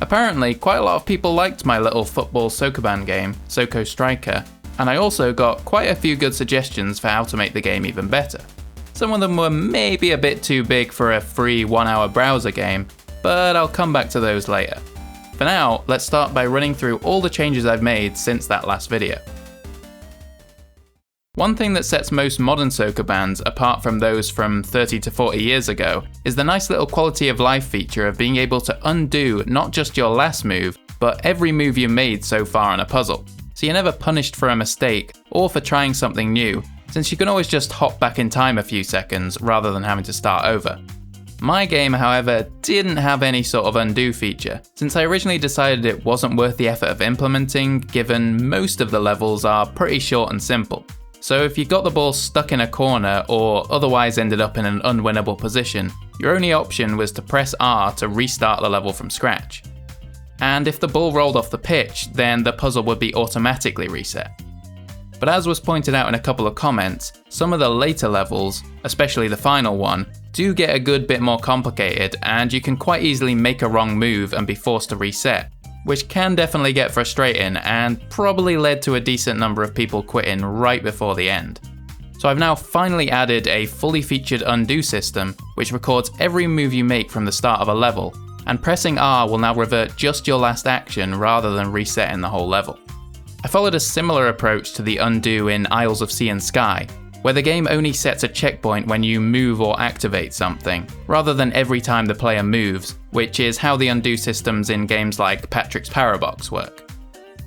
Apparently, quite a lot of people liked my little football sokoban game, Soko Striker, and I also got quite a few good suggestions for how to make the game even better. Some of them were maybe a bit too big for a free 1-hour browser game, but I'll come back to those later. For now, let's start by running through all the changes I've made since that last video. One thing that sets most modern sokobans apart from those from 30 to 40 years ago is the nice little quality of life feature of being able to undo not just your last move, but every move you made so far in a puzzle. So you're never punished for a mistake or for trying something new, since you can always just hop back in time a few seconds rather than having to start over. My game, however, didn't have any sort of undo feature, since I originally decided it wasn't worth the effort of implementing, given most of the levels are pretty short and simple. So if you got the ball stuck in a corner or otherwise ended up in an unwinnable position, your only option was to press R to restart the level from scratch. And if the ball rolled off the pitch, then the puzzle would be automatically reset. But as was pointed out in a couple of comments, some of the later levels, especially the final one, do get a good bit more complicated, and you can quite easily make a wrong move and be forced to reset, which can definitely get frustrating and probably led to a decent number of people quitting right before the end. So I've now finally added a fully featured undo system which records every move you make from the start of a level, and pressing R will now revert just your last action rather than resetting the whole level. I followed a similar approach to the undo in Isles of Sea and Sky, where the game only sets a checkpoint when you move or activate something, rather than every time the player moves, which is how the undo systems in games like Patrick's Parabox work.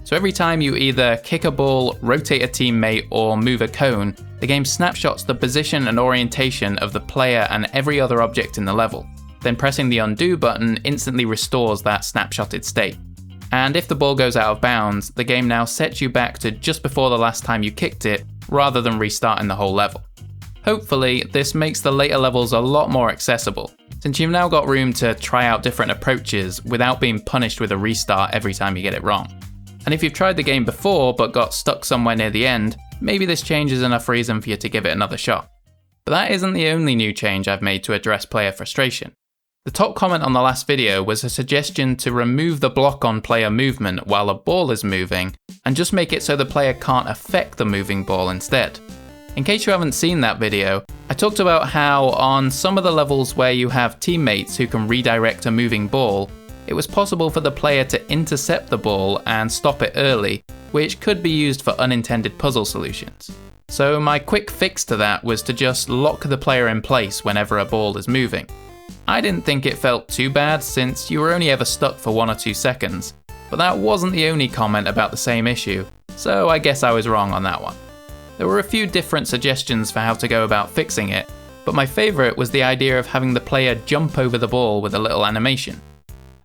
So every time you either kick a ball, rotate a teammate, or move a cone, the game snapshots the position and orientation of the player and every other object in the level. Then pressing the undo button instantly restores that snapshotted state. And if the ball goes out of bounds, the game now sets you back to just before the last time you kicked it, rather than restarting the whole level. Hopefully, this makes the later levels a lot more accessible, since you've now got room to try out different approaches without being punished with a restart every time you get it wrong. And if you've tried the game before but got stuck somewhere near the end, maybe this change is enough reason for you to give it another shot. But that isn't the only new change I've made to address player frustration. The top comment on the last video was a suggestion to remove the block on player movement while a ball is moving, and just make it so the player can't affect the moving ball instead. In case you haven't seen that video, I talked about how on some of the levels where you have teammates who can redirect a moving ball, it was possible for the player to intercept the ball and stop it early, which could be used for unintended puzzle solutions. So my quick fix to that was to just lock the player in place whenever a ball is moving. I didn't think it felt too bad since you were only ever stuck for 1 or 2 seconds, but that wasn't the only comment about the same issue, so I guess I was wrong on that one. There were a few different suggestions for how to go about fixing it, but my favourite was the idea of having the player jump over the ball with a little animation.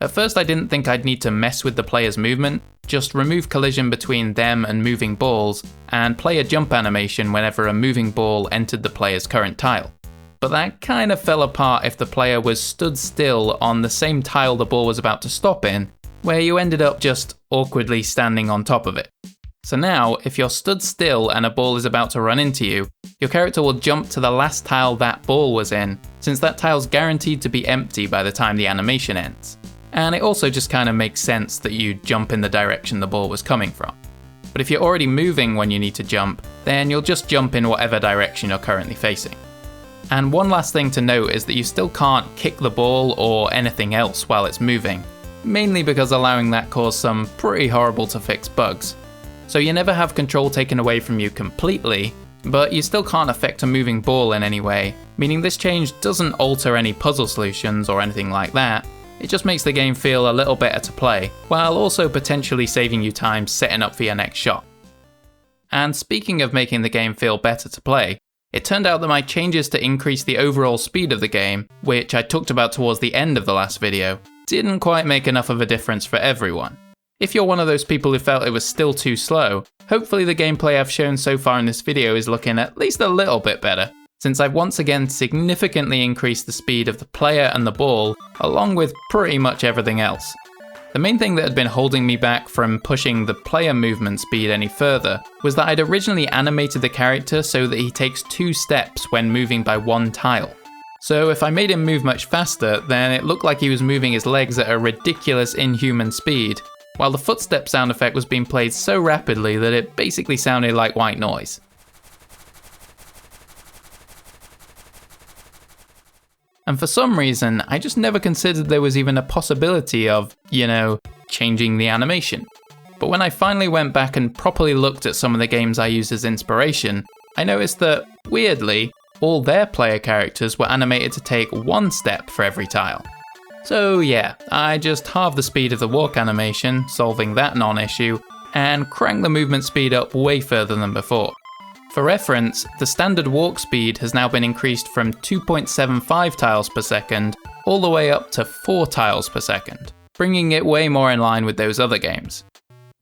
At first I didn't think I'd need to mess with the player's movement, just remove collision between them and moving balls, and play a jump animation whenever a moving ball entered the player's current tile. But that kind of fell apart if the player was stood still on the same tile the ball was about to stop in, where you ended up just awkwardly standing on top of it. So now, if you're stood still and a ball is about to run into you, your character will jump to the last tile that ball was in, since that tile's guaranteed to be empty by the time the animation ends. And it also just kind of makes sense that you jump in the direction the ball was coming from. But if you're already moving when you need to jump, then you'll just jump in whatever direction you're currently facing. And one last thing to note is that you still can't kick the ball or anything else while it's moving, mainly because allowing that caused some pretty horrible to fix bugs. So you never have control taken away from you completely, but you still can't affect a moving ball in any way, meaning this change doesn't alter any puzzle solutions or anything like that. It just makes the game feel a little better to play, while also potentially saving you time setting up for your next shot. And speaking of making the game feel better to play, it turned out that my changes to increase the overall speed of the game, which I talked about towards the end of the last video, didn't quite make enough of a difference for everyone. If you're one of those people who felt it was still too slow, hopefully the gameplay I've shown so far in this video is looking at least a little bit better, since I've once again significantly increased the speed of the player and the ball, along with pretty much everything else. The main thing that had been holding me back from pushing the player movement speed any further was that I'd originally animated the character so that he takes 2 steps when moving by 1 tile. So if I made him move much faster, then it looked like he was moving his legs at a ridiculous inhuman speed, while the footstep sound effect was being played so rapidly that it basically sounded like white noise. And for some reason, I just never considered there was even a possibility of, changing the animation. But when I finally went back and properly looked at some of the games I used as inspiration, I noticed that, weirdly, all their player characters were animated to take one step for every tile. So yeah, I just halved the speed of the walk animation, solving that non-issue, and cranked the movement speed up way further than before. For reference, the standard walk speed has now been increased from 2.75 tiles per second all the way up to 4 tiles per second, bringing it way more in line with those other games.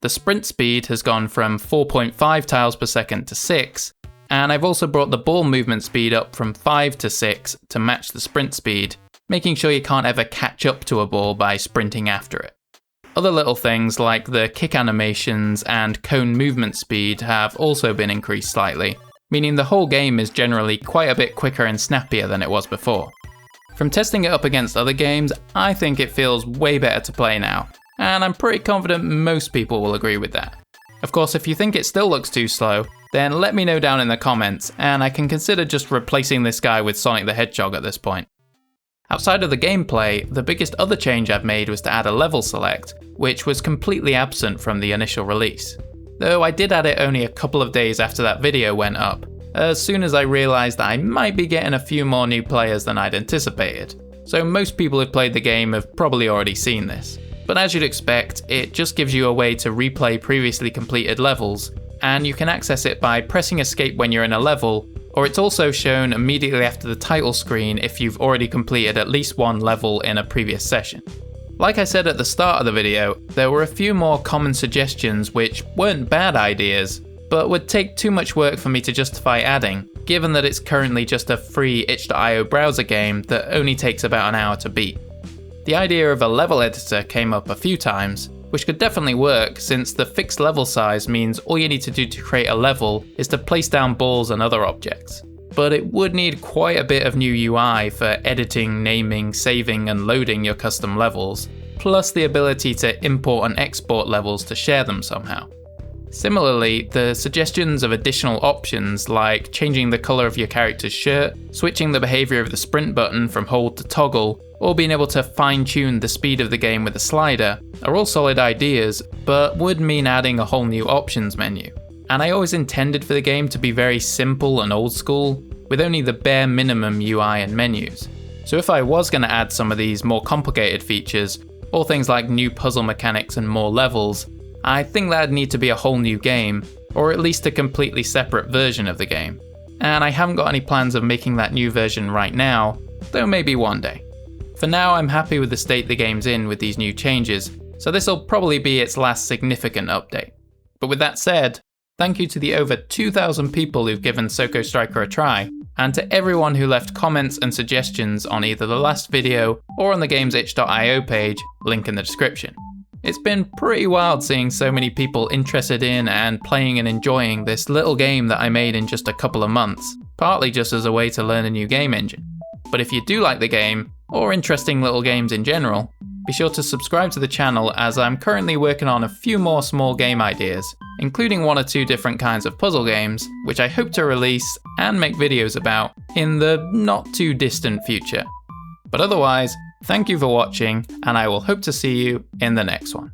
The sprint speed has gone from 4.5 tiles per second to 6, and I've also brought the ball movement speed up from 5 to 6 to match the sprint speed, making sure you can't ever catch up to a ball by sprinting after it. Other little things like the kick animations and cone movement speed have also been increased slightly, meaning the whole game is generally quite a bit quicker and snappier than it was before. From testing it up against other games, I think it feels way better to play now, and I'm pretty confident most people will agree with that. Of course, if you think it still looks too slow, then let me know down in the comments, and I can consider just replacing this guy with Sonic the Hedgehog at this point. Outside of the gameplay, the biggest other change I've made was to add a level select, which was completely absent from the initial release. Though I did add it only a couple of days after that video went up, as soon as I realised that I might be getting a few more new players than I'd anticipated. So most people who've played the game have probably already seen this. But as you'd expect, it just gives you a way to replay previously completed levels, and you can access it by pressing escape when you're in a level, or it's also shown immediately after the title screen if you've already completed at least one level in a previous session. Like I said at the start of the video, there were a few more common suggestions which weren't bad ideas, but would take too much work for me to justify adding, given that it's currently just a free itch.io browser game that only takes about an hour to beat. The idea of a level editor came up a few times, which could definitely work since the fixed level size means all you need to do to create a level is to place down balls and other objects. But it would need quite a bit of new UI for editing, naming, saving and loading your custom levels, plus the ability to import and export levels to share them somehow. Similarly, the suggestions of additional options like changing the colour of your character's shirt, switching the behaviour of the sprint button from hold to toggle, or being able to fine-tune the speed of the game with a slider are all solid ideas, but would mean adding a whole new options menu. And I always intended for the game to be very simple and old school, with only the bare minimum UI and menus. So if I was going to add some of these more complicated features, or things like new puzzle mechanics and more levels, I think that'd need to be a whole new game, or at least a completely separate version of the game. And I haven't got any plans of making that new version right now, though maybe one day. For now, I'm happy with the state the game's in with these new changes, so this'll probably be its last significant update. But with that said, thank you to the over 2,000 people who've given Soko Striker a try, and to everyone who left comments and suggestions on either the last video or on the game's itch.io page, link in the description. It's been pretty wild seeing so many people interested in and playing and enjoying this little game that I made in just a couple of months, partly just as a way to learn a new game engine. But if you do like the game, or interesting little games in general, be sure to subscribe to the channel as I'm currently working on a few more small game ideas, including 1 or 2 different kinds of puzzle games, which I hope to release and make videos about in the not too distant future. But otherwise, thank you for watching, and I will hope to see you in the next one.